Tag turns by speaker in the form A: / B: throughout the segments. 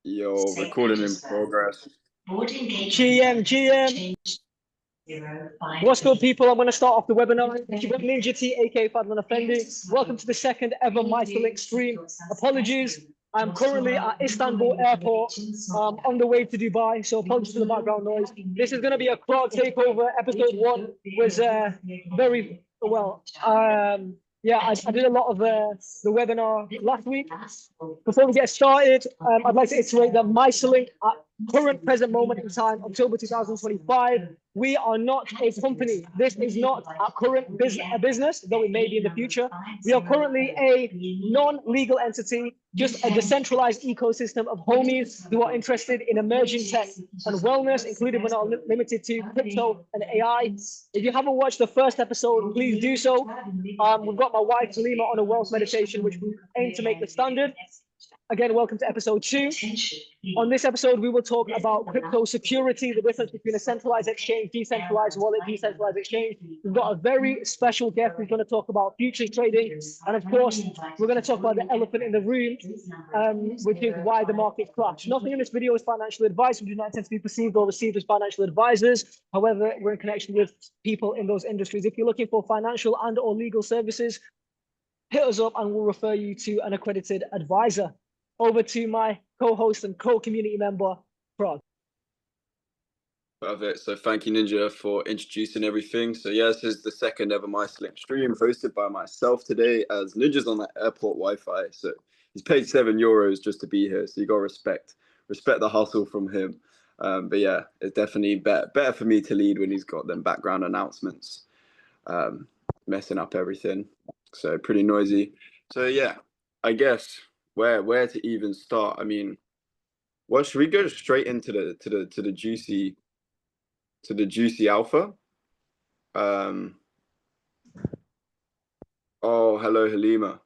A: Yo, recording in progress.
B: GM. What's good, people? I'm going to start off the webinar. You've got Ninja T, aka Fadlan Effendi. Welcome to the second ever Mycelink stream. Apologies, I'm currently at Istanbul Airport on the way to Dubai, so apologies for the background noise. This is going to be a crowd takeover. Episode 1 was very well. Yeah, I did a lot of the webinar last week. Before we get started, I'd like to iterate that Mycelink at current present moment in time, October 2025, we are not a company. This is not our current business, though it may be in the future. We are currently a non-legal entity, just a decentralized ecosystem of homies who are interested in emerging tech and wellness, including but not limited to crypto and AI. If you haven't watched the first episode, please do so. We've got my wife, Halima, on a wealth meditation, which we aim to make the standard. Again, welcome to episode 2. On this episode, we will talk about crypto security, the difference between a centralized exchange, decentralized wallet, decentralized exchange. We've got a very special guest who's going to talk about futures trading. And of course, we're going to talk about the elephant in the room, which is why the market crashed. Nothing in this video is financial advice. We do not intend to be perceived or received as financial advisors. However, we're in connection with people in those industries. If you're looking for financial and or legal services, hit us up and we'll refer you to an accredited advisor. Over to my co-host and co-community member, Cr4gg.
A: Perfect. So thank you, Ninja, for introducing everything. So yeah, this is the second ever Mycelink stream hosted by myself today, as Ninja's on the airport Wi-Fi. So he's paid €7 just to be here. So you got to respect the hustle from him. But yeah, it's definitely better for me to lead when he's got them background announcements, messing up everything. So pretty noisy. So yeah, I guess where to even start? I mean, well, should we go straight into the juicy alpha? Oh, hello, Halima.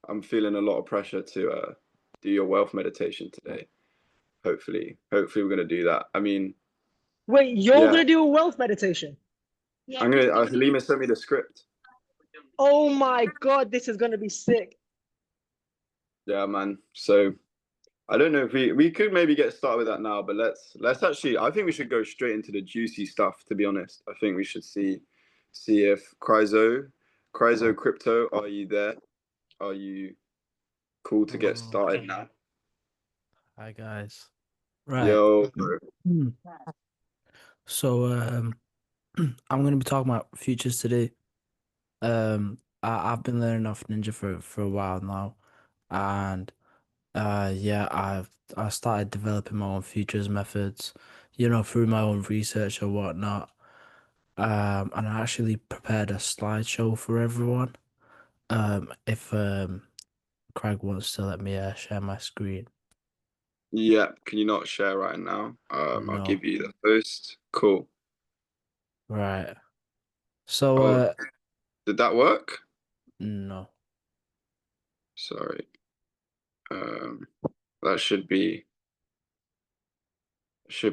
A: I'm feeling a lot of pressure to do your wealth meditation today. Hopefully we're gonna do that. I mean,
B: wait, you're gonna do a wealth meditation?
A: Yeah, I'm gonna. Halima sent me the script.
B: Oh my God, this is gonna be sick.
A: Yeah, man. So I don't know if we could maybe get started with that now, but let's actually, I think we should go straight into the juicy stuff, to be honest. I think we should see if CryzoCrypto, are you there? Are you cool to get started now?
C: Hi guys. Right.
A: Yo.
C: So I'm gonna be talking about futures today. I've been learning off Ninja for a while now, and yeah, I started developing my own futures methods, through my own research or whatnot. And I actually prepared a slideshow for everyone. If Craig wants to let me share my screen.
A: Yeah, can you not share right now?
C: No.
A: I'll give you the host. Cool.
C: Right. So
A: did that work?
C: No.
A: Sorry. That should be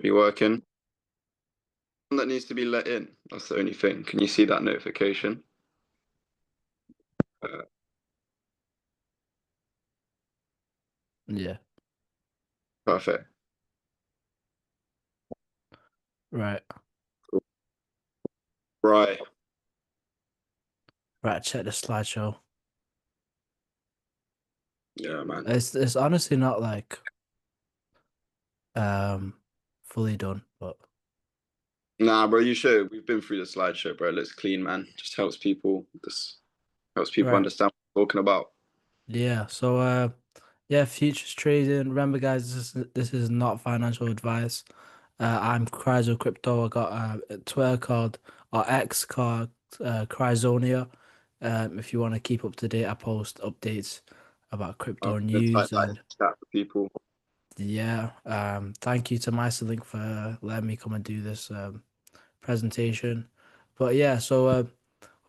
A: working. That needs to be let in. That's the only thing. Can you see that notification?
C: Yeah.
A: Perfect.
C: Right.
A: Cool. Right.
C: Check the slideshow.
A: Yeah, man.
C: It's honestly not like fully done, but
A: nah, bro, you should. We've been through the slideshow, bro. It looks clean, man. Just helps people
C: Right.
A: understand what we're talking about.
C: Yeah. So yeah, futures trading. Remember, guys, this is not financial advice. I'm CryzoCrypto. I got a Twitter called or X called Cryzonia. If you want to keep up to date, I post updates about crypto news and
A: chat for people.
C: Yeah. Thank you to Mycelink for letting me come and do this presentation. But yeah, so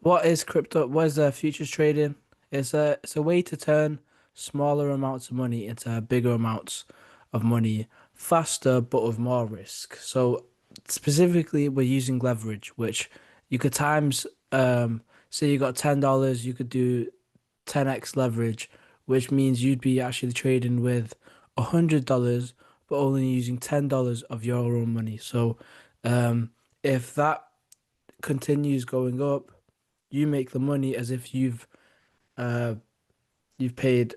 C: what is crypto? What is futures trading? It's a way to turn smaller amounts of money into bigger amounts of money faster, but with more risk. So specifically, we're using leverage, which you could times. Say you got $10, you could do 10x leverage, which means you'd be actually trading with $100 but only using $10 of your own money. So if that continues going up, you make the money as if you've paid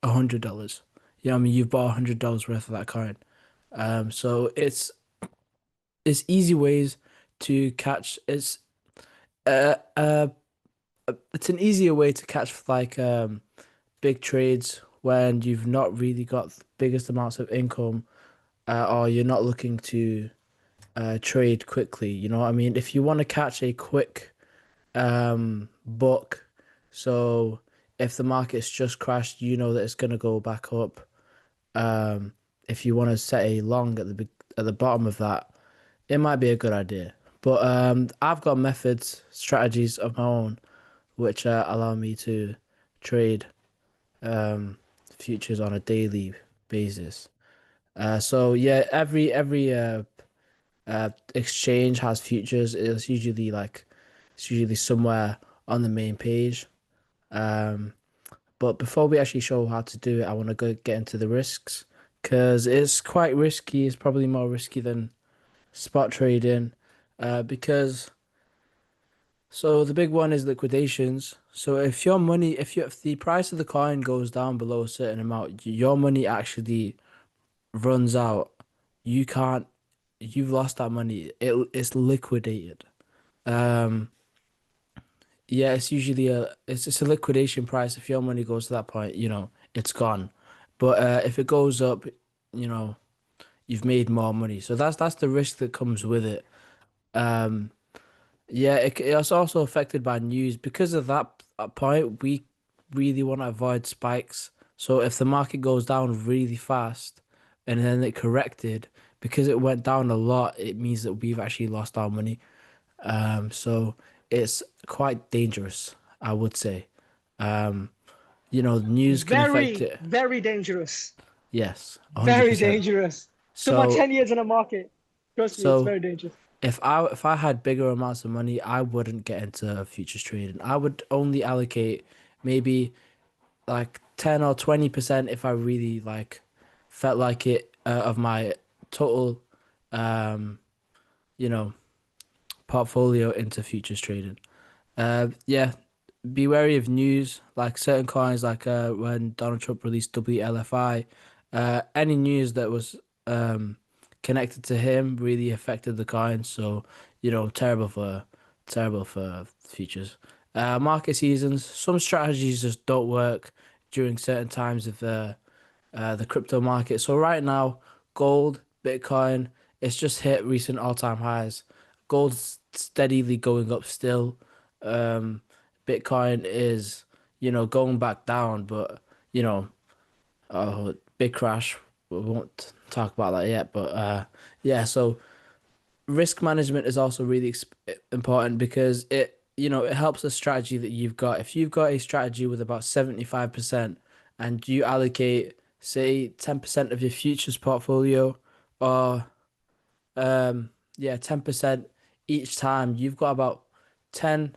C: $100. You know what I mean? You've bought $100 worth of that coin. So it's easy ways to catch. Uh, uh, it's an easier way to catch like big trades when you've not really got the biggest amounts of income, or you're not looking to trade quickly. You know what I mean? If you want to catch a quick buck, so if the market's just crashed, you know that it's gonna go back up. If you want to set a long at the bottom of that, it might be a good idea. But I've got methods, strategies of my own, which allow me to trade futures on a daily basis. So yeah, every exchange has futures. It's usually somewhere on the main page. But before we actually show how to do it, I want to go get into the risks because it's quite risky. It's probably more risky than spot trading, because so the big one is liquidations. So if the price of the coin goes down below a certain amount, your money actually runs out. You can't. You've lost that money. It's liquidated. Um, yeah, it's a liquidation price. If your money goes to that point, it's gone. But if it goes up, you know, you've made more money. So that's the risk that comes with it. Um, yeah, it's also affected by news because of that point. We really want to avoid spikes. So if the market goes down really fast and then it corrected because it went down a lot, it means that we've actually lost our money. So it's quite dangerous, I would say. Um, news can affect
B: Very,
C: it.
B: very dangerous.
C: Yes,
B: Very
C: 100%.
B: dangerous. To my
C: So
B: 10 years in the market. Trust me, it's
C: so
B: very dangerous.
C: if I had bigger amounts of money, I wouldn't get into futures trading. I would only allocate maybe like 10 or 20% if I really like felt like it, of my total um you know portfolio into futures trading. Yeah, be wary of news like certain coins, like when Donald Trump released WLFI. Any news that was connected to him really affected the coin. So terrible for futures. Market seasons. Some strategies just don't work during certain times of the crypto market. So right now, gold, Bitcoin, it's just hit recent all-time highs. Gold's steadily going up still. Um, Bitcoin is, going back down, but big crash. We won't talk about that yet, but yeah. So risk management is also really important because it helps the strategy that you've got. If you've got a strategy with about 75% and you allocate, say, 10% of your futures portfolio, or yeah, 10% each time, you've got about 10.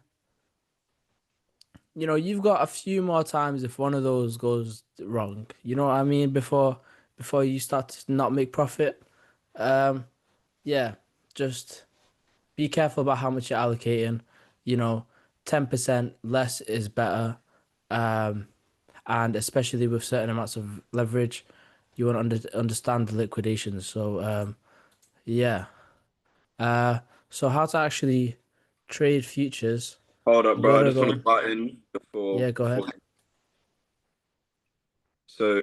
C: You've got a few more times if one of those goes wrong. You know what I mean? Before you start to not make profit. Um, yeah, just be careful about how much you're allocating. You know, 10% less is better. Um, and especially with certain amounts of leverage, you want to understand the liquidations. So, yeah. Uh, so how to actually trade futures?
A: Hold up,
C: You
A: bro. I
C: wanna
A: just
C: go
A: want to
C: on?
A: butt in before
C: Yeah, go ahead.
A: So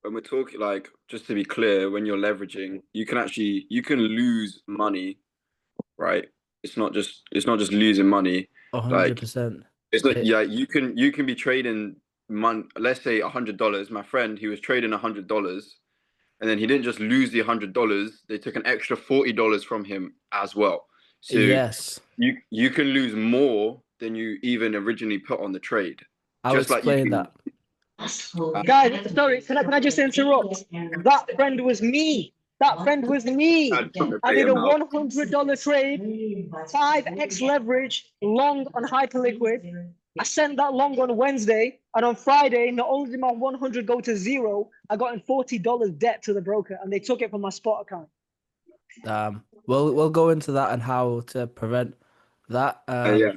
A: when we're talking, like, just to be clear, when you're leveraging, you can lose money, right? It's not just losing money. Like
C: 100%.
A: it's not,
C: It,
A: yeah, you can be trading let's say $100. My friend, he was trading $100, and then he didn't just lose the $100, they took an extra $40 from him as well. So
C: yes,
A: you can lose more than you even originally put on the trade.
C: I'll
A: Just like you
C: explain
A: can
C: that.
B: Guys, sorry, can I just interrupt? That friend was me. That friend was me. I did a
A: now.
B: $100 trade, 5x leverage, long on hyperliquid. I sent that long on Wednesday, and on Friday, not only did my 100 go to zero, I got in $40 debt to the broker, and they took it from my spot account.
C: We'll go into that and how to prevent that.
A: Yeah.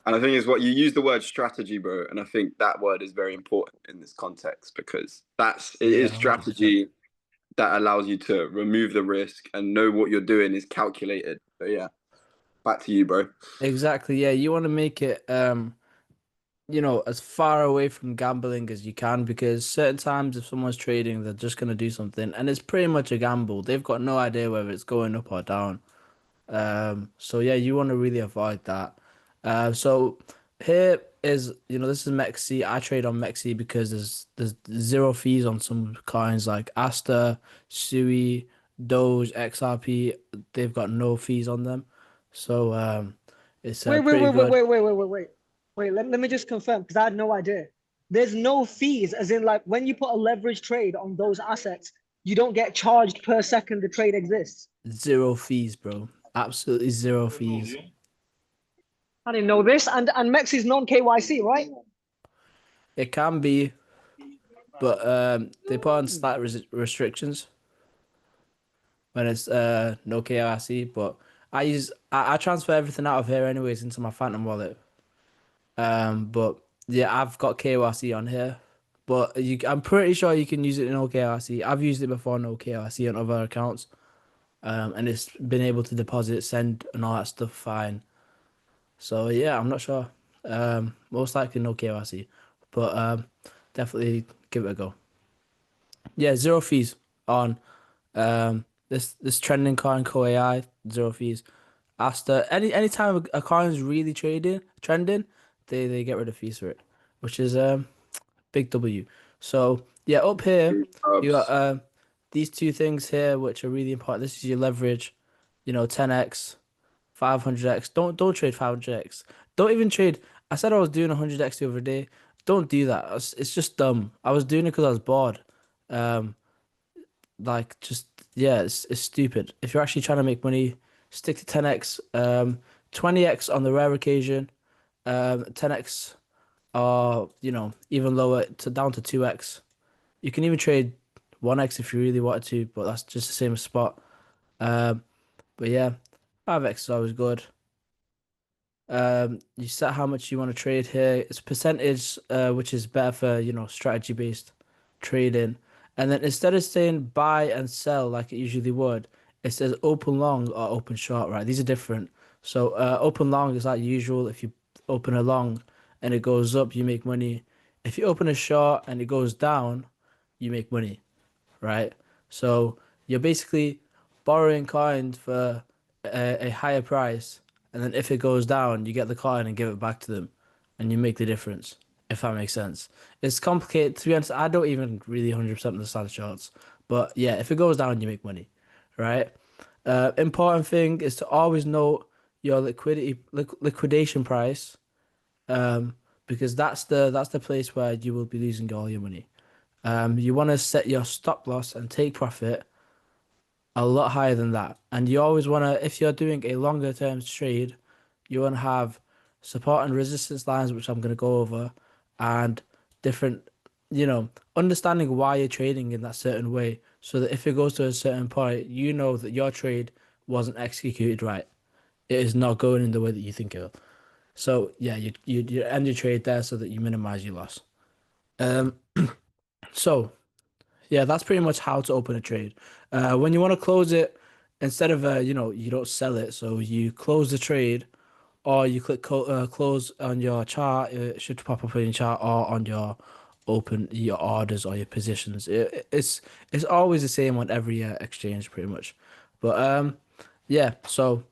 A: And I think it's what you use the word strategy, bro. And I think that word is very important in this context because it is
C: 100%.
A: strategy that allows you to remove the risk and know what you're doing is calculated. But yeah, back to you, bro.
C: Exactly. Yeah, you want to make it as far away from gambling as you can because certain times if someone's trading, they're just gonna do something and it's pretty much a gamble. They've got no idea whether it's going up or down. So yeah, you want to really avoid that. So here is, this is Mexi. I trade on Mexi because there's zero fees on some coins like Asta, Sui, Doge, XRP. They've got no fees on them. So it's pretty good.
B: Wait, let me just confirm because I had no idea. There's no fees, as in like when you put a leverage trade on those assets, you don't get charged per second the trade exists.
C: Zero fees, bro. Absolutely zero fees.
B: I didn't know this. And Mexi's non-KYC, right?
C: It can be, but they put on slight restrictions when it's no KYC. But I transfer everything out of here anyways into my Phantom wallet. But yeah, I've got KYC on here. But I'm pretty sure you can use it in no KYC. I've used it before no KYC on other accounts. And it's been able to deposit, send, and all that stuff fine. So yeah, I'm not sure. Most likely no KYC, but definitely give it a go. Yeah, zero fees on this trending coin CoAI, zero fees. Asta, anytime a coin is really trending, they get rid of fees for it, which is big W. So yeah, up here you got these two things here which are really important. This is your leverage, 10x, 500x. Don't trade 500x. Don't even trade. I said I was doing 100x the other day. Don't do that. It's just dumb. I was doing it because I was bored. It's stupid. If you're actually trying to make money, stick to 10x. 20x on the rare occasion. 10x or even lower down to 2x. You can even trade 1x if you really wanted to, but that's just the same spot. But yeah, 5x is always good. You set how much you want to trade here. It's percentage, which is better for strategy based trading. And then instead of saying buy and sell like it usually would, it says open long or open short, right? These are different. So open long is like usual. If you open a long and it goes up, you make money. If you open a short and it goes down, you make money, right? So you're basically borrowing coins for a higher price, and then if it goes down, you get the coin and give it back to them, and you make the difference, if that makes sense. It's complicated. To be honest, I don't even really 100% understand shorts, but yeah, if it goes down, you make money, right? Important thing is to always note your liquidation price, because that's the place where you will be losing all your money. You want to set your stop loss and take profit a lot higher than that. And you always want to, if you're doing a longer term trade, you want to have support and resistance lines, which I'm going to go over, and different, understanding why you're trading in that certain way, so that if it goes to a certain point, you know that your trade wasn't executed right. It is not going in the way that you think it will. So yeah, you end your trade there so that you minimize your loss. So yeah, that's pretty much how to open a trade. When you want to close it, instead of you don't sell it, so you close the trade, or you click close on your chart. It should pop up in your chart or on your orders or your positions. It's always the same on every exchange, pretty much. But yeah, so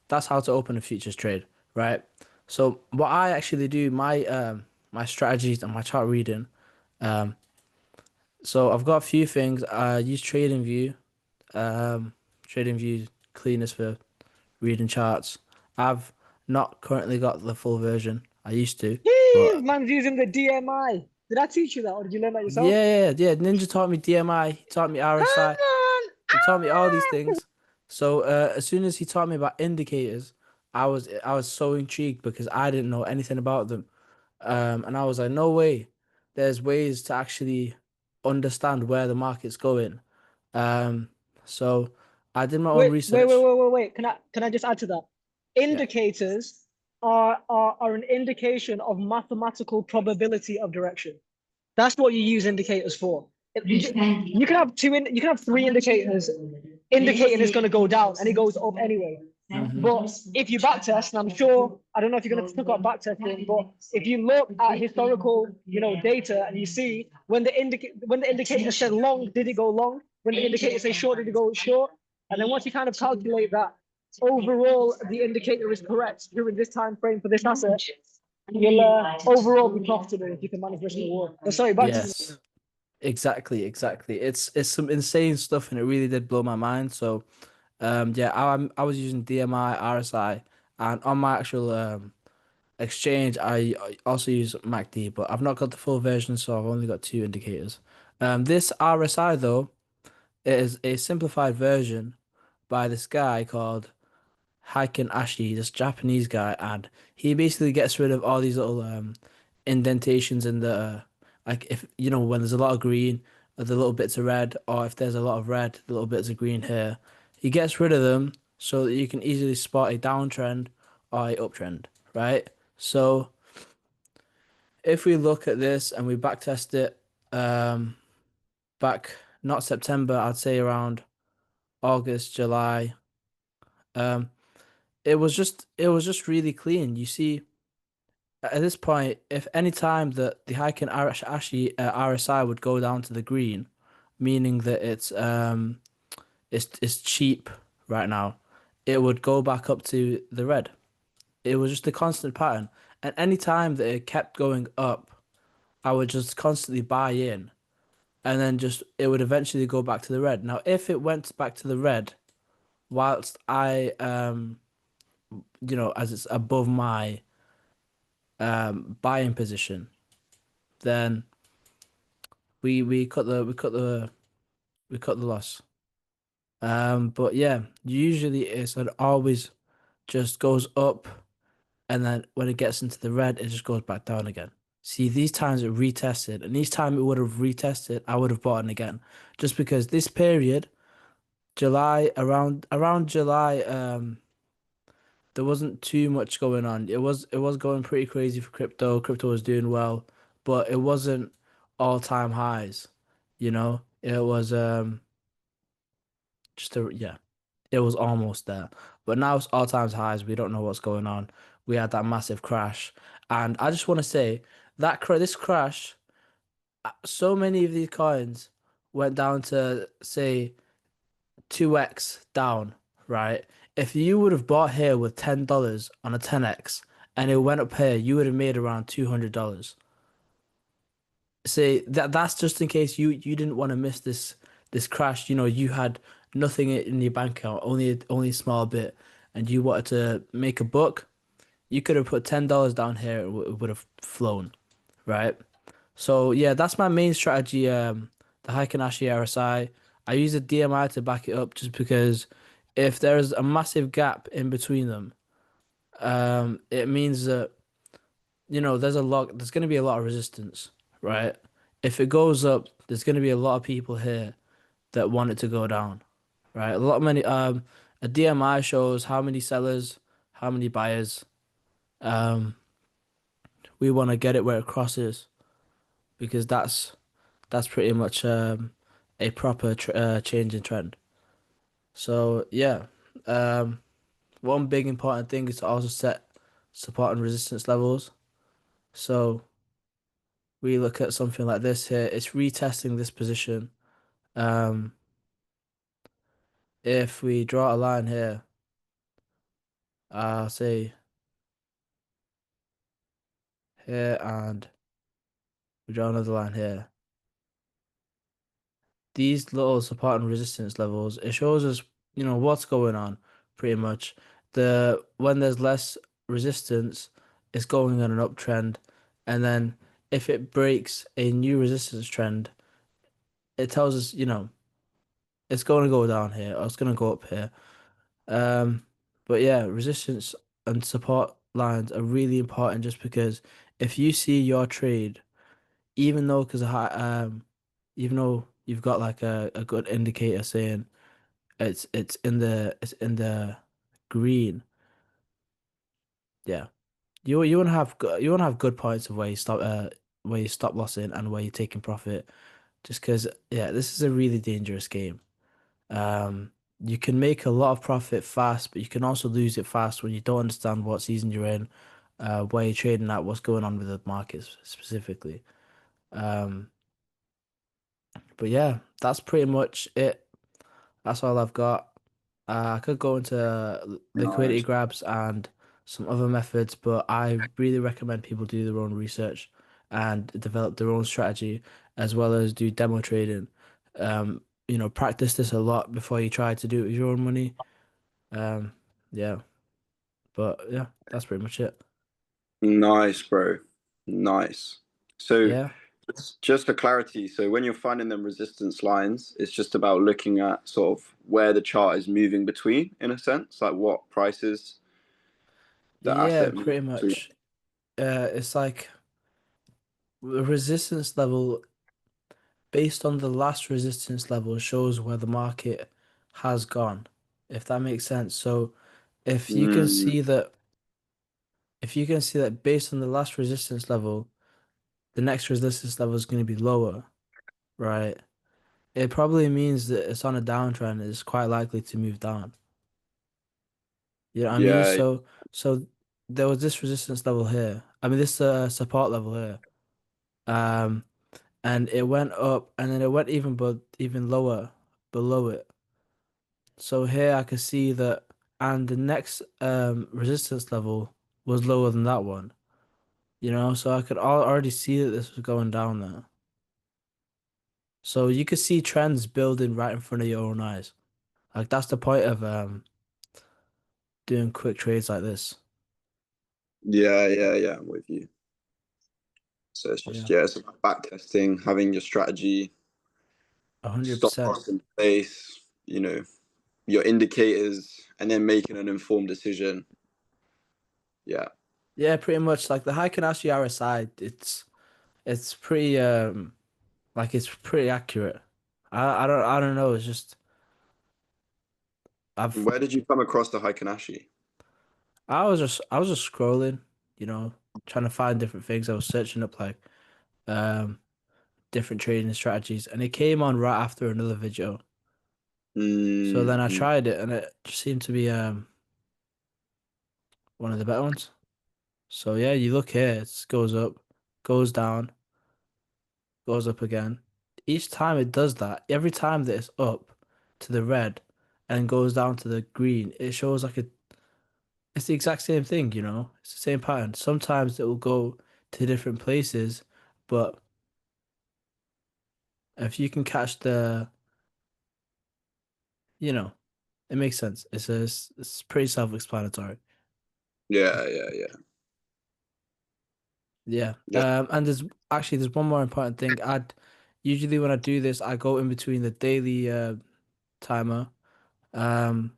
C: that's how to open a futures trade, right? So what I actually do, my strategies and my chart reading. So I've got a few things. I use TradingView. TradingView cleanest for reading charts. I've not currently got the full version. I used to. But
B: Man's using the DMI. Did I teach you that, or did you learn that yourself?
C: yeah. Ninja taught me DMI. He taught me RSI. He taught me all these things. So as soon as he taught me about indicators, I was so intrigued because I didn't know anything about them. And I was like, no way. There's ways to actually understand where the market's going. Um, so I did my own research.
B: Wait. Can I just add to that?
C: Yeah.
B: Indicators are an indication of mathematical probability of direction. That's what you use indicators for. You can have you can have three indicators indicating it's going to go down and it goes up anyway.
C: Mm-hmm.
B: But if you backtest, and I'm sure, I don't know if you're going to talk about backtesting, but if you look at historical, data and you see when the indicator said long, did it go long? When the indicator said short, did it go short? And then once you kind of calculate that, overall the indicator is correct during this time frame for this asset, you'll overall be profitable if you can manage risk and reward. Oh, sorry, back to you.
C: Yes. Exactly. It's some insane stuff, and it really did blow my mind. So, yeah, I was using DMI, RSI, and on my actual exchange, I also use MACD, but I've not got the full version, so I've only got two indicators. This RSI though is a simplified version by this guy called Heiken Ashi, this Japanese guy, and he basically gets rid of all these little indentations in the like if when there's a lot of green, or the little bits of red, or if there's a lot of red, the little bits of green here. He gets rid of them so that you can easily spot a downtrend or a uptrend, right? So if we look at this and we backtest it, back not September, I'd say around August, July, um, it was just really clean. You see, at this point, if any time that the Heiken Ashi RSI would go down to the green, meaning that it's cheap right now, it would go back up to the red. It was just a constant pattern. And any time that it kept going up, I would just constantly buy in, and then just it would eventually go back to the red. Now, if it went back to the red, whilst I as it's above my buying position, then we cut the loss. But yeah, usually it always just goes up, and then when it gets into the red, it just goes back down again. See, these times it retested, and each time it would have retested, I would have bought in again, just because this period, July around July, there wasn't too much going on. It was going pretty crazy for crypto. Crypto was doing well, but it wasn't all-time highs. It was just a yeah, it was almost there. But now it's all-time highs. We don't know what's going on. We had that massive crash, and I just want to say that this crash, so many of these coins went down to say 2x down, right? If you would have bought here with $10 on a 10x and it went up here, you would have made around $200. Say that's just in case you didn't want to miss this crash. You had nothing in your bank account, only a small bit, and you wanted to make a buck. You could have put $10 down here, it would have flown, right? So yeah, that's my main strategy. The Heiken-Ashi RSI. I use a DMI to back it up, just because if there's a massive gap in between them, it means that there's going to be a lot of resistance, right? If it goes up, there's going to be a lot of people here that want it to go down, right? A DMI shows how many sellers, how many buyers. We want to get it where it crosses, because that's pretty much a proper change in trend. So yeah, one big important thing is to also set support and resistance levels. So we look at something like this here. It's retesting this position. Um, if we draw a line here, I'll say here, and we draw another line here. These little support and resistance levels, it shows us, what's going on pretty much. When there's less resistance, it's going on an uptrend, and then if it breaks a new resistance trend, it tells us, it's going to go down here, or it's going to go up here. But yeah, resistance and support lines are really important, just because if you see your trade, even though because even though you've got like a good indicator saying it's in the green, yeah, you want to have good points of where you stop lossing and where you're taking profit. Just because, yeah, this is a really dangerous game. Um, you can make a lot of profit fast, but you can also lose it fast when you don't understand what season you're in, where you're trading at, what's going on with the markets specifically. Um, but yeah, that's pretty much it. That's all I've got. I could go into liquidity
A: Nice.
C: grabs and some other methods, but I really recommend people do their own research and develop their own strategy as well as do demo trading. Practice this a lot before you try to do it with your own money. Um, yeah, but yeah, that's pretty much it.
A: Nice, bro. Nice. So
C: Yeah.
A: just for clarity, so when you're finding them resistance lines, it's just about looking at sort of where the chart is moving between, in a sense, like what prices the
C: Yeah,
A: asset moves
C: pretty
A: between.
C: much. It's like the resistance level based on the last resistance level shows where the market has gone, if that makes sense. So if you can
A: Mm,
C: see that if you can see that based on the last resistance level, the next resistance level is going to be lower, right? It probably means that it's on a downtrend and it's quite likely to move down. You know what I mean?
A: yeah,
C: So there was this resistance level here. I mean this support level here. Um and it went up and then it went even lower below it. So here I can see that, and the next resistance level was lower than that one, so I could already see that this was going down there. So you could see trends building right in front of your own eyes. Like that's the point of doing quick trades like this.
A: yeah, I'm with you. So it's just,
C: Yeah,
A: yeah, it's about back testing, having your strategy,
C: a hundred
A: stop
C: percent.
A: loss in place, your indicators, and then making an informed decision. Yeah.
C: Yeah, pretty much like the Heikin-Ashi RSI, it's pretty like it's pretty accurate. I don't know, it's just I've
A: Where did you come across the Heiken-Ashi?
C: I was just scrolling, you know, trying to find different things. I was searching up like um different trading strategies, and it came on right after another video. So then I
A: Mm,
C: tried it, and it just seemed to be one of the better ones. So yeah, you look here, it goes up, goes down, goes up again. Each time it does that, every time that it's up to the red and goes down to the green, it shows like it's the exact same thing, It's the same pattern. Sometimes it will go to different places, but if you can catch you know, it makes sense. It's pretty self-explanatory.
A: yeah.
C: Yeah.
A: Yeah.
C: And there's one more important thing. I'd usually when I do this, I go in between the daily timer um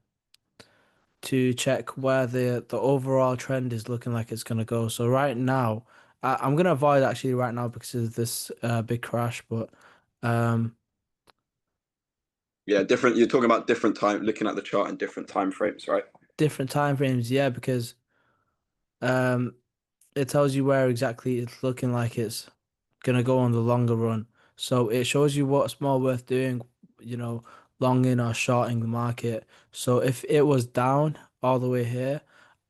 C: to check where the overall trend is looking like it's gonna go. So right now, I'm gonna avoid actually right now because of this big crash, but um
A: Yeah, different. You're talking about different time, looking at the chart in different time frames, right?
C: different time frames, yeah, because um it tells you where exactly it's looking like it's gonna go on the longer run. So it shows you what's more worth doing, longing or shorting the market. So if it was down all the way here,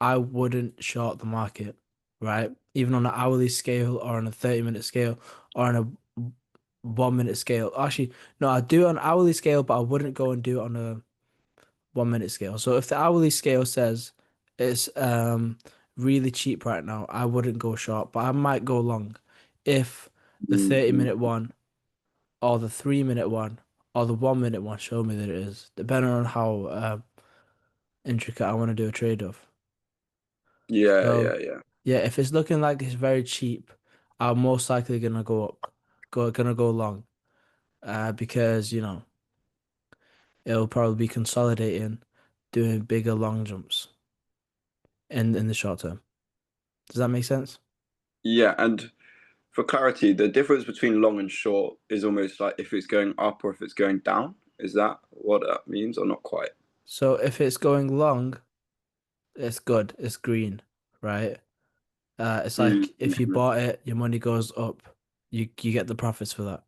C: I wouldn't short the market, right? Even on an hourly scale or on a 30-minute scale or on a 1 minute scale. Actually, no, I'd do it on an hourly scale, but I wouldn't go and do it on a 1 minute scale. So if the hourly scale says it's really cheap right now, I wouldn't go short, but I might go long if the 30
A: Mm,
C: minute one or the 3 minute one or the 1 minute one show me that it is, depending on how intricate I want to do a trade of. So
A: yeah.
C: yeah, if it's looking like it's very cheap, I'm most likely gonna go up, gonna go long, because it'll probably be consolidating, doing bigger long jumps in the short term. Does that make sense?
A: Yeah, and for clarity, the difference between long and short is almost like if it's going up or if it's going down. Is that what that means, or not quite?
C: So if it's going long, it's good. It's green, right? It's like if you
A: Mm-hmm.
C: bought it, your money goes up. You get the profits for that.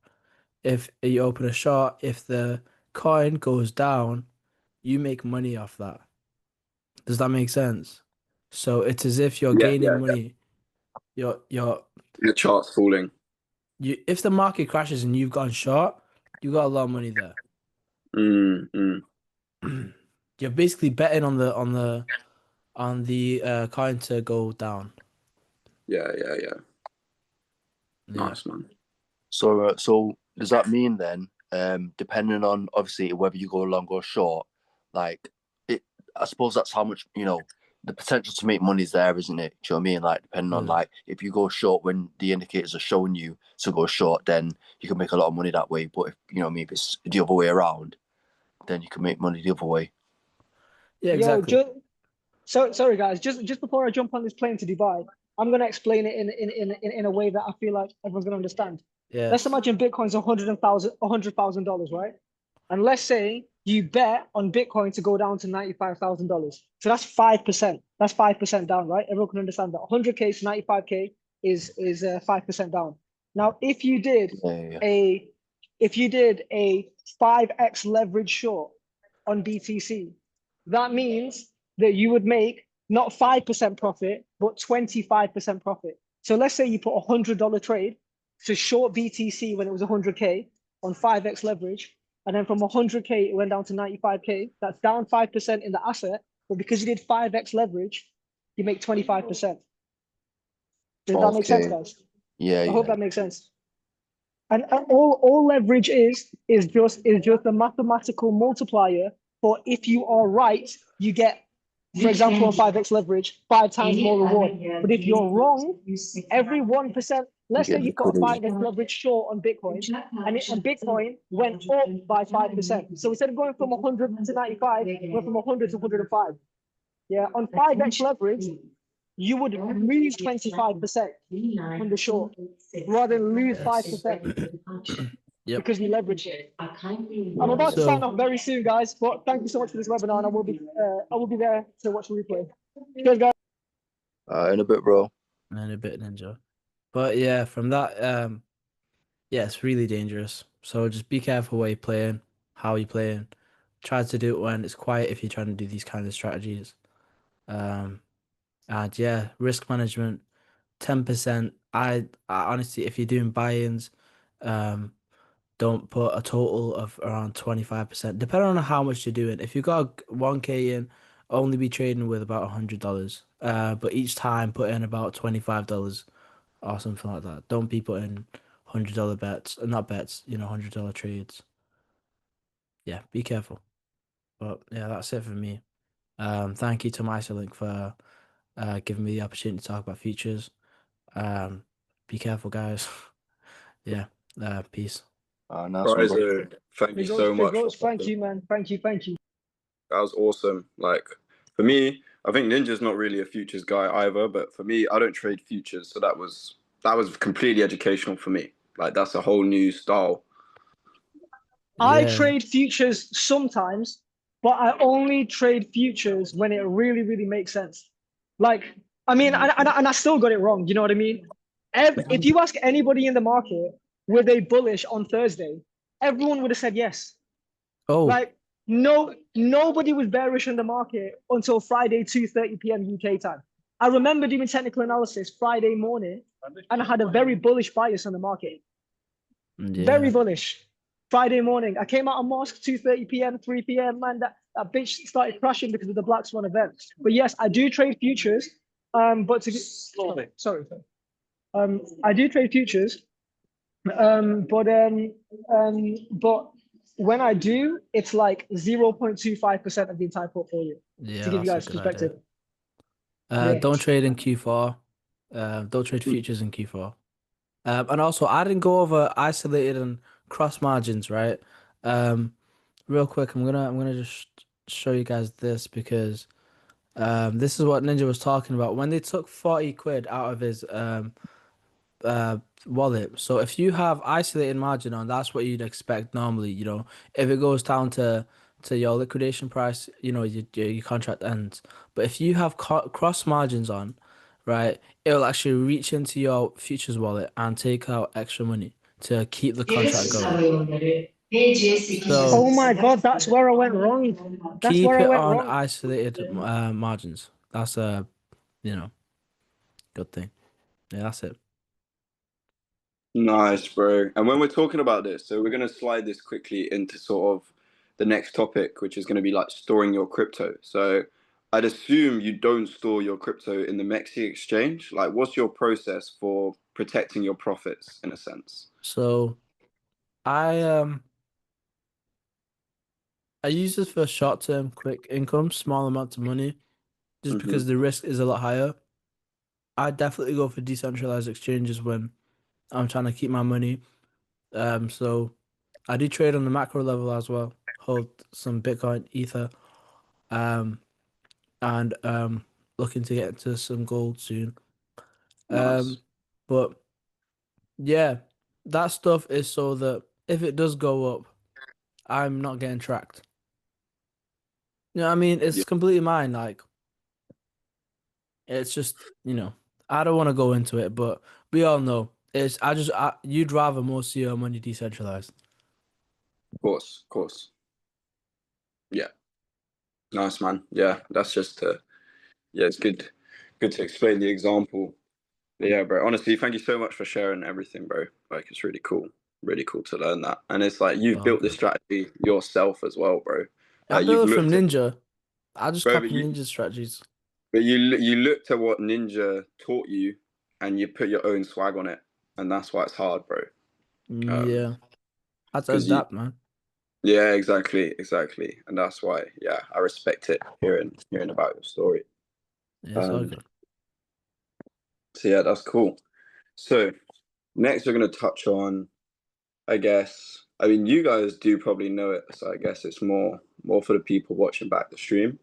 C: If you open a short, if the coin goes down, you make money off that. Does that make sense? So it's as if you're
A: Yeah,
C: gaining
A: yeah, yeah.
C: money. You're
A: The chart's falling.
C: you if the market crashes and you've gone short, you got a lot of money there.
A: Mm.
C: You're basically betting on the coin to go down.
A: Yeah, yeah, yeah.
C: Yeah.
A: Nice, man.
D: So, does that mean then, depending on obviously whether you go long or short, like I suppose that's how much the potential to make money is there, isn't it? Do you know what I mean? Like depending on like if you go short when the indicators are showing you to go short, then you can make a lot of money that way. But if you know what I mean, if it's the other way around, then you can make money the other way.
C: Yeah,
B: Yo,
C: exactly.
B: sorry guys, just before I jump on this plane to Dubai, I'm gonna explain it in a way that I feel like everyone's gonna understand.
C: Yeah.
B: Let's imagine Bitcoin's $100,000, right? And let's say you bet on Bitcoin to go down to $95,000. So that's 5%. That's 5% down, right? Everyone can understand that. 100K to 95K is 5% down. Now, if you did a 5x leverage short on BTC, that means that you would make not 5% profit, but 25% profit. So let's say you put a $100 trade to short BTC when it was 100K on 5x leverage. And then from 100K, it went down to 95K. That's down 5% in the asset. But because you did 5x leverage, you make 25%. Does that make sense, guys?
D: Yeah,
B: I hope that makes sense. And all leverage is just a mathematical multiplier for if you are right, you get, for example, on 5x leverage, 5 times more reward. But if you're wrong, every 1%, let's say you put a 5x leverage short on Bitcoin, and Bitcoin went up by 5%. So instead of going from 100 to 95, it went from 100 to 105. Yeah, on 5x leverage, you would lose 25% on the short rather than lose 5%.
C: Yep.
B: Because we leverage it. I'm about to sign off very soon, guys. But thank you so much for this webinar, and I will be there to watch the replay. Cheers, guys.
D: In a bit, bro.
C: And a bit ninja. But yeah, from that, yeah, it's really dangerous. So just be careful where you're playing, how you're playing. Try to do it when it's quiet if you're trying to do these kind of strategies. And yeah, risk management, 10%. I honestly, if you're doing buy-ins, don't put a total of around 25%, depending on how much you're doing. If you got 1K in, only be trading with about $100. But each time put in about $25 or something like that. Don't be putting $100 bets, not bets, $100 trades. Yeah, be careful. But yeah, that's it for me. Thank you to Mycelink for giving me the opportunity to talk about futures. Be careful, guys. Yeah. Peace.
D: Nice one, bro.
A: Cryzo, thank you so much.
B: Thank you, man. Thank you.
A: That was awesome. Like for me, I think Ninja's not really a futures guy either, but for me, I don't trade futures, so that was completely educational for me. Like that's a whole new style.
B: I trade futures sometimes, but I only trade futures when it really, really makes sense. Like, I mean, and I still got it wrong. You know what I mean? If you ask anybody in the market, were they bullish on Thursday? Everyone would have said yes.
C: Oh,
B: Like, nobody was bearish in the market until Friday, 2:30 p.m. UK time. I remember doing technical analysis Friday morning, and I had a very bullish bias on the market. Very bullish. Friday morning, I came out of mosque 2:30 p.m., 3 p.m. Man, that bitch started crashing because of the Black Swan event. But yes, I do trade futures. But sorry. I do trade futures. But when I do, it's like 0.25% of the entire portfolio.
C: Yeah,
B: to give you guys perspective.
C: Don't trade in Q4. Don't trade futures in Q4. And also, I didn't go over isolated and cross margins, right? Real quick, I'm gonna just show you guys this because this is what Ninja was talking about when they took 40 quid out of his wallet. So if you have isolated margin on, that's what you'd expect normally. You know, if it goes down to your liquidation price, you know, your contract ends. But if you have cross margins on, right, it will actually reach into your futures wallet and take out extra money to keep the contract going. So
B: Oh my God, that's where I went wrong. That's
C: keep
B: where I
C: it
B: went
C: on
B: wrong.
C: isolated margins. That's a, you know, good thing. Yeah, that's it.
A: Nice, bro. And when we're talking about this, so we're going to slide this quickly into sort of the next topic, which is going to be like storing your crypto. So I'd assume you don't store your crypto in the Mexi exchange. Like, what's your process for protecting your profits in a sense?
C: So I I use this for short-term quick income, small amounts of money, just because
A: Mm-hmm.
C: the risk is a lot higher. I definitely go for decentralized exchanges when I'm trying to keep my money. So I do trade on the macro level as well, hold some Bitcoin, Ether, um, and looking to get into some gold soon.
A: Nice.
C: But yeah, that stuff is so that if it does go up, I'm not getting tracked. You know what I mean?
A: Yeah,
C: It's completely mine. Like, it's just, I don't want to go into it, but we all know you'd rather most of your money decentralized.
A: of course, of course. Yeah, nice, man. Yeah, that's just yeah, it's good to explain the example. But yeah, bro. Honestly, thank you so much for sharing everything, bro. Like, it's really cool to learn that. And it's like you've
C: Oh,
A: built this
C: good.
A: strategy yourself as well, bro.
C: I
A: You've
C: built it from
A: looked at,
C: Ninja. I just
A: bro,
C: copy Ninja strategies.
A: but you looked at what Ninja taught you, and you put your own swag on it, and that's why it's hard, bro.
C: Yeah, I had to
A: Because you,
C: adapt, man.
A: yeah, exactly, and that's why, yeah, I respect it hearing about your story.
C: Yeah, it's all
A: Um,
C: good.
A: so yeah, that's cool. So next, we're gonna touch on, I guess. I mean, you guys do probably know it, so I guess it's more for the people watching back the stream.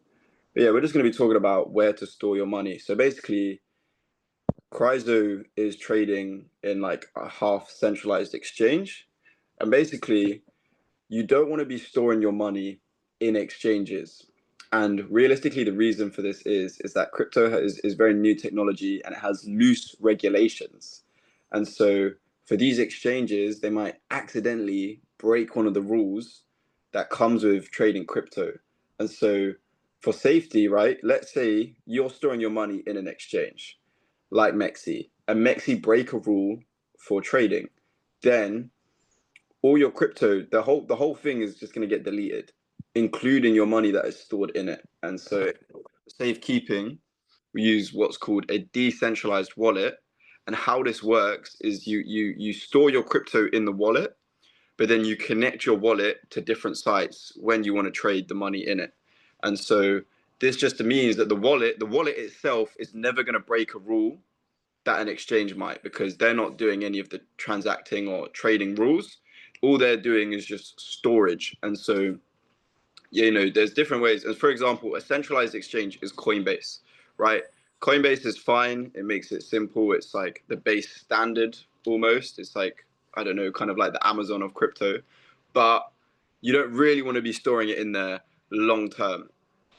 A: But yeah, we're just gonna be talking about where to store your money. So basically, Cryzo is trading in like a half centralized exchange. And basically, you don't want to be storing your money in exchanges. And realistically, the reason for this is that crypto is very new technology and it has loose regulations. And so for these exchanges, they might accidentally break one of the rules that comes with trading crypto. And so for safety, right? Let's say you're storing your money in an exchange like Mexi, and Mexi break a rule for trading, then all your crypto, the whole thing is just going to get deleted, including your money that is stored in it. And so, safekeeping, we use what's called a decentralized wallet. And how this works is you store your crypto in the wallet, but then you connect your wallet to different sites when you want to trade the money in it. And so this just means that the wallet itself is never going to break a rule that an exchange might, because they're not doing any of the transacting or trading rules. All they're doing is just storage. And so, there's different ways. And for example, a centralized exchange is Coinbase, right? Coinbase is fine. It makes it simple. It's like the base standard almost. It's like, I don't know, kind of like the Amazon of crypto. But you don't really want to be storing it in there long term.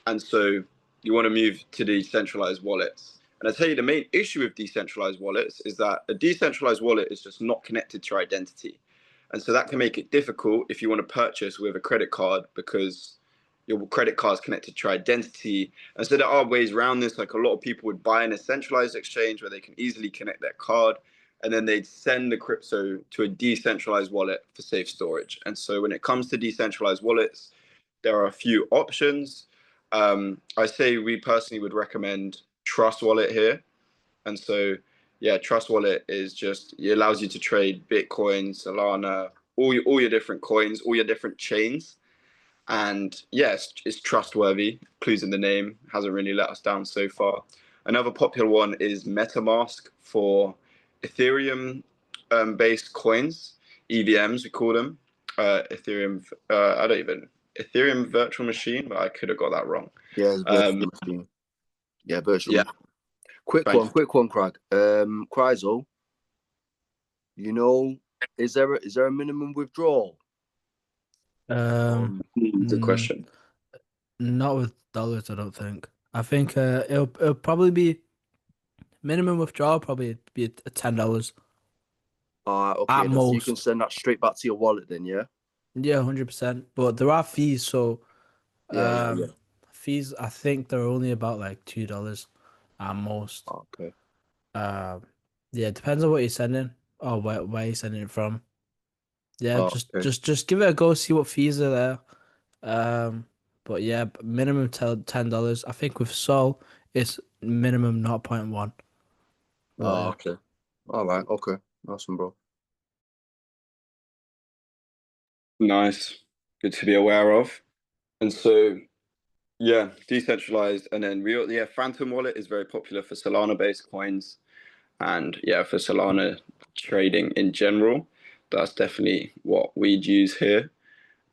A: And so you want to move to decentralized wallets. And I tell you, the main issue with decentralized wallets is that a decentralized wallet is just not connected to your identity. And so that can make it difficult if you want to purchase with a credit card, because your credit card is connected to your identity. And so there are ways around this. Like, a lot of people would buy in a centralized exchange where they can easily connect their card, and then they'd send the crypto to a decentralized wallet for safe storage. And so when it comes to decentralized wallets, there are a few options. I say we personally would recommend Trust Wallet here. And so, yeah, Trust Wallet is just, it allows you to trade Bitcoin, Solana, all your different coins, all your different chains. And yes, it's trustworthy, clues in the name, hasn't really let us down so far. Another popular one is MetaMask for Ethereum based coins, EVMs, we call them. I don't even, Ethereum virtual machine, but I could have got that wrong.
D: Yeah, it's virtual machine. Yeah, virtual
A: Yeah,
D: machine. Quick
A: thank
D: one, Craig. Cryzo, You know, is there a minimum withdrawal?
A: Good question.
C: Not with dollars, I don't think. I think it'll probably be minimum withdrawal, probably be $10
D: Okay,
C: at
D: so you can
C: most.
D: send that straight back to your wallet then, yeah?
C: Yeah, 100%. But there are fees, so
D: Yeah.
C: fees. I think they're only about like $2 at most.
D: Okay.
C: Yeah, it depends on what you're sending or where you're sending it from. Yeah,
D: Okay.
C: just give it a go, see what fees are there. But yeah, minimum $10. I think with Sol, it's minimum 0.1. But yeah.
D: Okay. All right. Okay. Awesome, bro.
A: Nice. Good to be aware of. And so, yeah, decentralized. And then Phantom Wallet is very popular for Solana-based coins. And yeah, for Solana trading in general, that's definitely what we'd use here.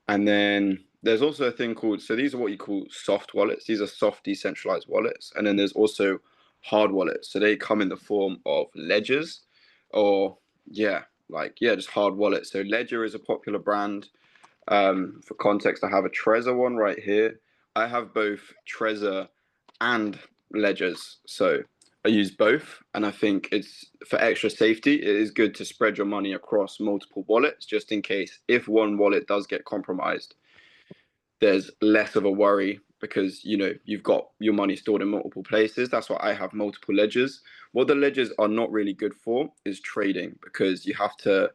A: And then there's also a thing called, so these are what you call soft wallets. These are soft decentralized wallets. And then there's also hard wallets. So they come in the form of ledgers or just hard wallets. So Ledger is a popular brand. For context, I have a Trezor one right here. I have both Trezor and Ledgers. So I use both. And I think it's for extra safety, it is good to spread your money across multiple wallets just in case if one wallet does get compromised, there's less of a worry because you've got your money stored in multiple places. That's why I have multiple ledgers. What the ledgers are not really good for is trading because you have to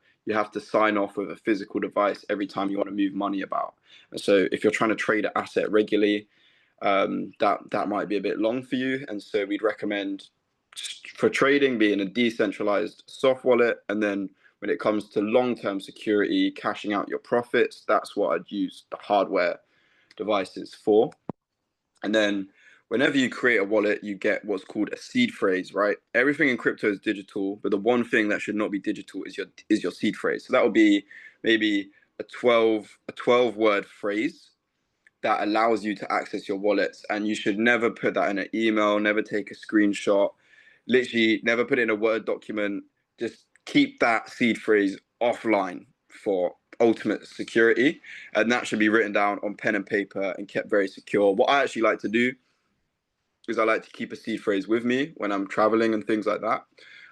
A: sign off with a physical device every time you want to move money about. And so if you're trying to trade an asset regularly, that might be a bit long for you. And so we'd recommend for trading being a decentralized soft wallet. And then when it comes to long-term security, cashing out your profits, that's what I'd use the hardware devices for. And then whenever you create a wallet, you get what's called a seed phrase, right? Everything in crypto is digital, but the one thing that should not be digital is your seed phrase. So that will be maybe a 12 word phrase that allows you to access your wallets. And you should never put that in an email, never take a screenshot, literally never put it in a Word document. Just keep that seed phrase offline for ultimate security. And that should be written down on pen and paper and kept very secure. What I actually like to do is I like to keep a seed phrase with me when I'm traveling and things like that.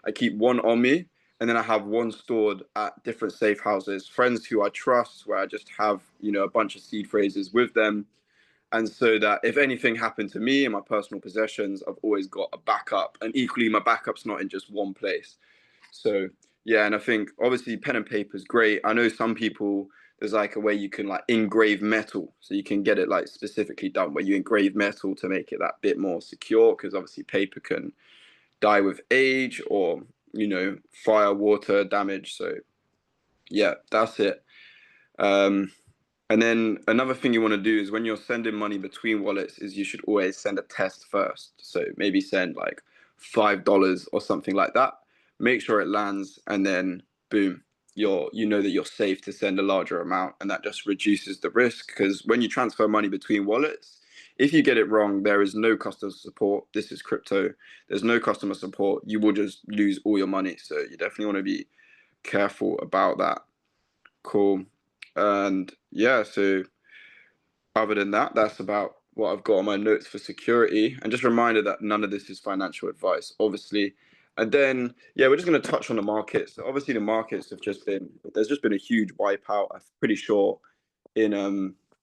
A: I keep one on me, and then I have one stored at different safe houses, friends who I trust, where I just have, a bunch of seed phrases with them. And so that if anything happened to me and my personal possessions, I've always got a backup. And equally, my backup's not in just one place. So, yeah, and I think obviously pen and paper is great. I know some people, there's like a way you can like engrave metal. So you can get it like specifically done where you engrave metal to make it that bit more secure because obviously paper can die with age or, fire, water damage. So, yeah, that's it. And then another thing you want to do is when you're sending money between wallets is you should always send a test first. So maybe send like $5 or something like that. Make sure it lands and then boom, you know that you're safe to send a larger amount and that just reduces the risk because when you transfer money between wallets, if you get it wrong, there is no customer support. This is crypto. There's no customer support. You will just lose all your money. So you definitely want to be careful about that. Cool. And yeah, so other than that, that's about what I've got on my notes for security. And just a reminder that none of this is financial advice, obviously. And then, yeah, we're just going to touch on the markets. So obviously, the markets there's just been a huge wipeout, I'm pretty sure, in,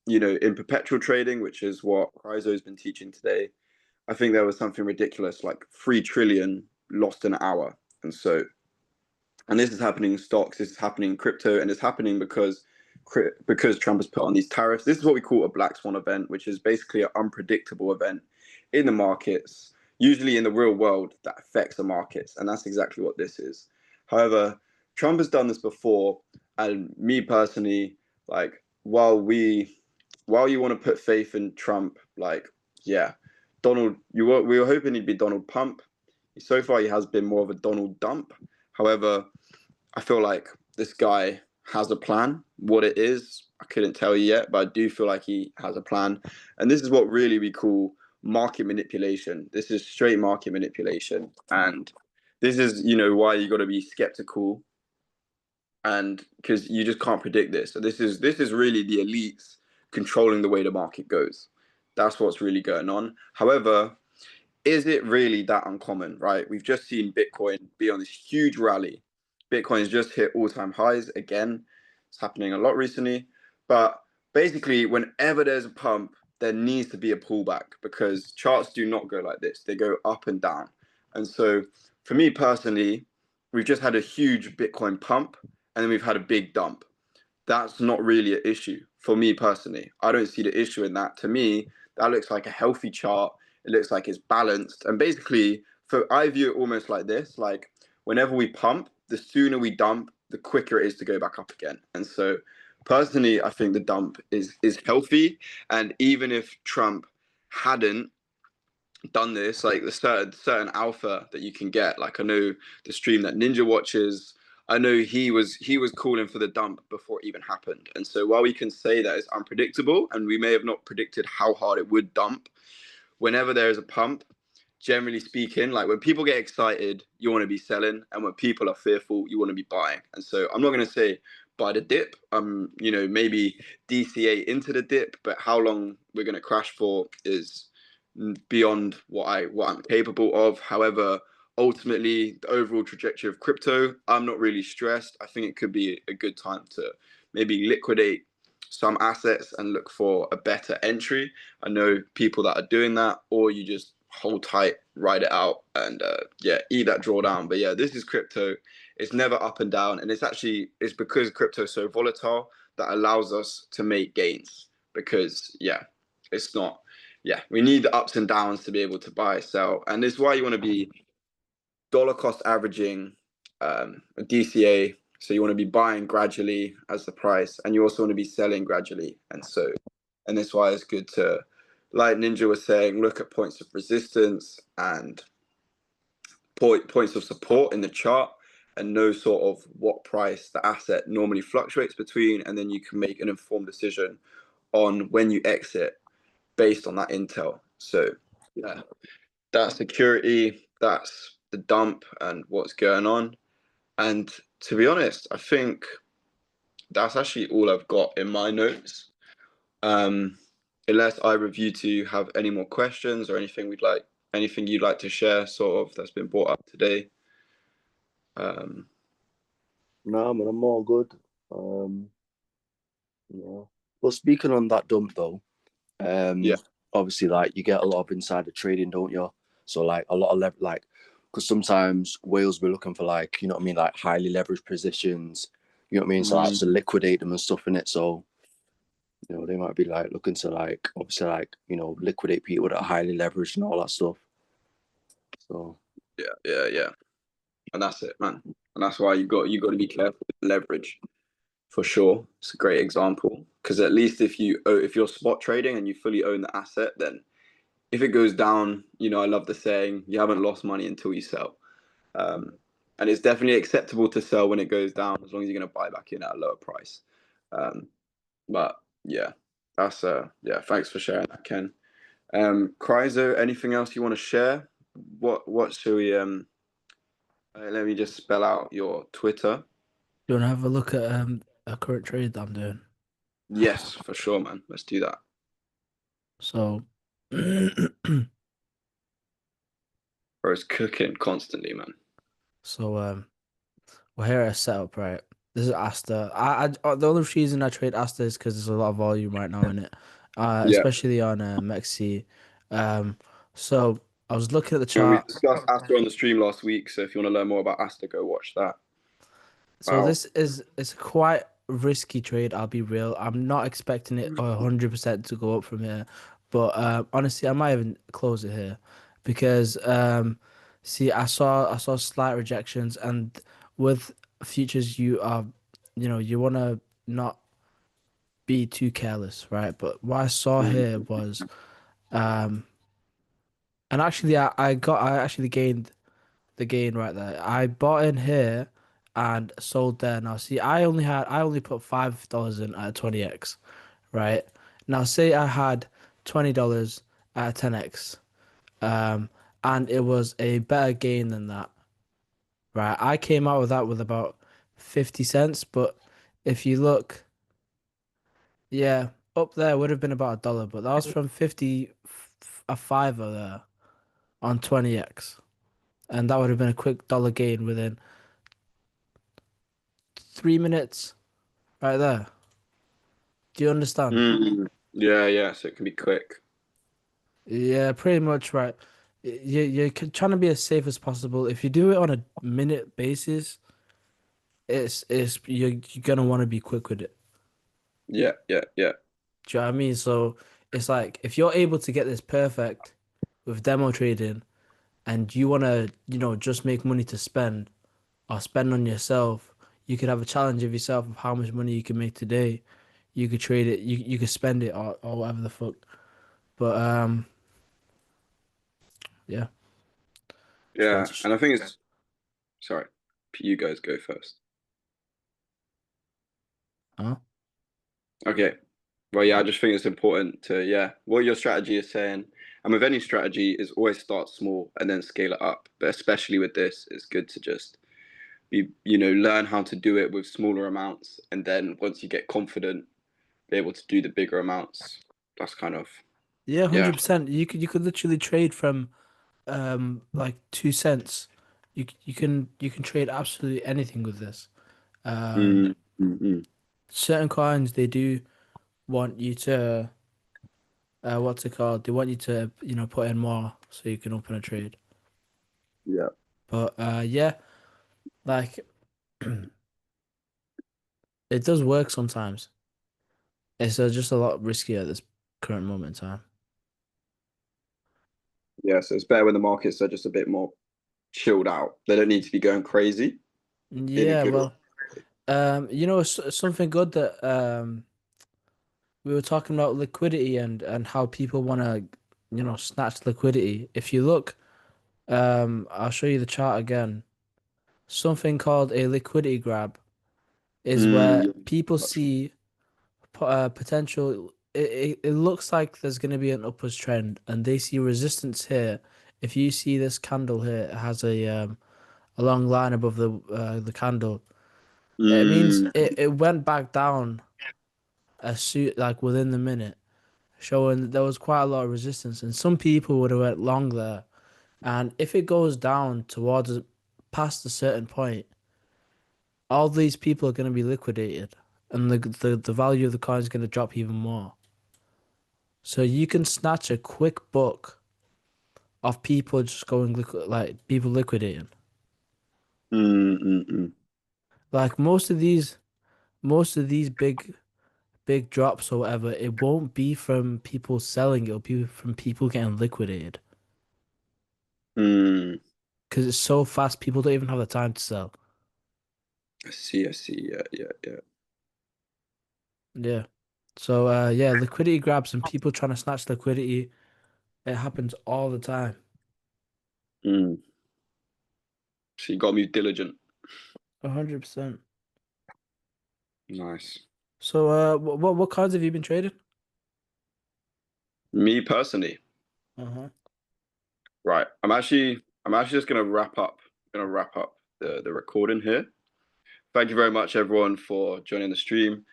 A: in perpetual trading, which is what Cryzo has been teaching today. I think there was something ridiculous, like 3 trillion lost in an hour. And this is happening in stocks, this is happening in crypto, and it's happening because Trump has put on these tariffs. This is what we call a black swan event, which is basically an unpredictable event in the markets, usually in the real world, that affects the markets. And that's exactly what this is. However, Trump has done this before. And me personally, like, while you want to put faith in Trump, like, yeah, we were hoping he'd be Donald Pump. So far, he has been more of a Donald Dump. However, I feel like this guy has a plan. What it is, I couldn't tell you yet, but I do feel like he has a plan. And this is what really we call market manipulation. This is straight market manipulation. And this is, why you got to be skeptical and because you just can't predict this. So this is really the elites controlling the way the market goes. That's what's really going on. However, is it really that uncommon, right? We've just seen Bitcoin be on this huge rally. Bitcoin's just hit all-time highs again. It's happening a lot recently. But basically, whenever there's a pump, there needs to be a pullback because charts do not go like this. They go up and down. And so for me personally, we've just had a huge Bitcoin pump and then we've had a big dump. That's not really an issue for me personally. I don't see the issue in that. To me, that looks like a healthy chart. It looks like it's balanced. And basically, I view it almost like this, like whenever we pump, the sooner we dump, the quicker it is to go back up again. And so personally, I think the dump is healthy. And even if Trump hadn't done this, like the certain alpha that you can get, like I know the stream that Ninja watches, I know he was calling for the dump before it even happened. And so while we can say that it's unpredictable and we may have not predicted how hard it would dump, whenever there is a pump, generally speaking, like when people get excited, you want to be selling, and when people are fearful, you want to be buying. And so I'm not going to say buy the dip, maybe DCA into the dip, but how long we're going to crash for is beyond what I'm capable of. However, ultimately, the overall trajectory of crypto, I'm not really stressed. I think it could be a good time to maybe liquidate some assets and look for a better entry. I know people that are doing that, or you just hold tight, ride it out, and eat that drawdown. But yeah, this is crypto. It's never up and down, and it's because crypto is so volatile that allows us to make gains. Because it's not. We need the ups and downs to be able to buy, sell, and this is why you want to be dollar cost averaging a DCA. So you want to be buying gradually as the price, and you also want to be selling gradually. And that's why it's good to, like Ninja was saying, look at points of resistance and points of support in the chart and know sort of what price the asset normally fluctuates between, and then you can make an informed decision on when you exit based on that intel. So that's security, that's the dump and what's going on. And to be honest, I think that's actually all I've got in my notes. Unless either of you two have any more questions or anything you'd like to share, sort of, that's been brought up today.
D: No, man, I'm all good. Well, speaking on that dump though, obviously, like you get a lot of insider trading, don't you? So like a lot of because sometimes whales be looking for like, you know what I mean, like highly leveraged positions, you know what I mean, so I have to liquidate them and stuff in it. So they might be like looking to like obviously like liquidate people that are highly leveraged and all that stuff. So
A: yeah, and that's it, man. And that's why you got to be careful with leverage, for sure. It's a great example because at least if you're spot trading and you fully own the asset, then if it goes down, I love the saying, you haven't lost money until you sell. And it's definitely acceptable to sell when it goes down as long as you're going to buy back in at a lower price. But yeah, that's thanks for sharing that, Ken. Cryzo, anything else you want to share? What should we let me just spell out your Twitter.
C: You want to have a look at a current trade that I'm doing?
A: Yes, for sure, man. Let's do that.
C: So
A: Or it's cooking constantly, man.
C: So we're here at a setup, right? This is Asta. The only reason I trade Asta is because there's a lot of volume right now in it, especially on Mexi. So I was looking at the chart.
A: We discussed Asta on the stream last week, so if you want to learn more about Asta, go watch that.
C: So it's a quite risky trade. I'll be real. I'm not expecting it 100% to go up from here, but honestly, I might even close it here because see, I saw slight rejections, and with futures, you want to not be too careless, right? But what I saw here was, and actually, I actually gained the gain right there. I bought in here and sold there. Now, see, I only put $5 in at 20x, right? Now, say I had $20 at 10x, and it was a better gain than that, right? I came out with that with about 50 cents, but if you look, yeah, up there would have been about $1, but that was from 50 a fiver there on 20x, and that would have been a quick dollar gain within 3 minutes, right there. Do you understand?
A: Yeah, yeah. So it can be quick.
C: Yeah, pretty much right. You're trying to be as safe as possible. If you do it on a minute basis, it's you're gonna want to be quick with it.
A: Yeah, yeah, yeah.
C: Do you know what I mean? So it's like if you're able to get this perfect with demo trading and you want to, just make money to spend or spend on yourself, you could have a challenge of yourself of how much money you can make today. You could trade it, you could spend it or whatever the fuck. But yeah.
A: Yeah, and I think it's sorry. You guys go first.
C: Huh?
A: Okay. Well, yeah, I just think it's important to, yeah, what your strategy is saying. And with any strategy is always start small and then scale it up. But especially with this, it's good to just learn how to do it with smaller amounts. And then once you get confident, be able to do the bigger amounts. That's kind of,
C: Yeah,
A: yeah.
C: 100%. You could literally trade from like 2 cents. You can trade absolutely anything with this.
A: Mm, mm, mm.
C: Certain coins they do want you to what's it called? They want you to, put in more so you can open a trade.
A: Yeah.
C: But yeah, like it does work sometimes. It's just a lot riskier at this current moment in time.
A: Yeah. So it's better when the markets are just a bit more chilled out. They don't need to be going crazy in a
C: Yeah,
A: good way.
C: well, something good that we were talking about liquidity and how people want to, snatch liquidity. If you look, I'll show you the chart again. Something called a liquidity grab is where
A: Mm,
C: people see potential. It looks like there's going to be an upwards trend, and they see resistance here. If you see this candle here, it has a long line above the candle. It means
A: mm,
C: it went back down like within the minute, showing that there was quite a lot of resistance, and some people would have went long there. And if it goes down towards past a certain point, all these people are going to be liquidated, and the value of the coin is going to drop even more. So you can snatch a quick buck of people just going like people liquidating.
A: mm.
C: Like most of these big drops or whatever, it won't be from people selling, it'll be from people getting liquidated.
A: Mm.
C: Because it's so fast, people don't even have the time to sell.
A: I see, I see. Yeah, yeah, yeah.
C: Yeah. So yeah, liquidity grabs and people trying to snatch liquidity, it happens all the time.
A: Mm. So you got to be diligent.
C: 100%.
A: Nice.
C: So what cards have you been trading?
A: Me personally,
C: Uh-huh.
A: right. I'm actually just gonna wrap up the recording here. Thank you very much everyone for joining the stream.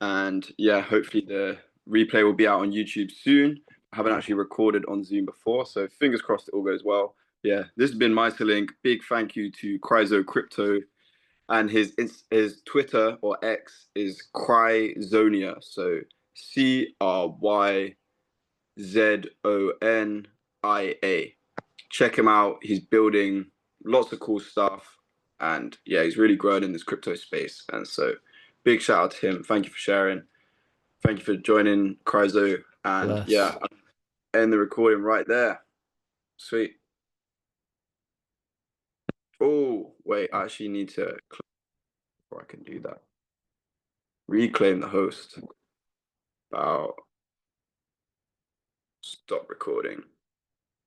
A: And yeah, hopefully the replay will be out on YouTube soon. I haven't actually recorded on Zoom before, so fingers crossed it all goes well. Yeah, this has been Mycelink. Big thank you to CryzoCrypto, and his Twitter or X is Cryzonia. So CryZonia. Check him out. He's building lots of cool stuff, and yeah, he's really grown in this crypto space. And so, big shout out to him. Thank you for sharing. Thank you for joining, Cryzo. And
C: Bless.
A: yeah, I'll end the recording right there. Sweet. Oh, wait, I actually need to before I can do that. Reclaim the host. About stop recording.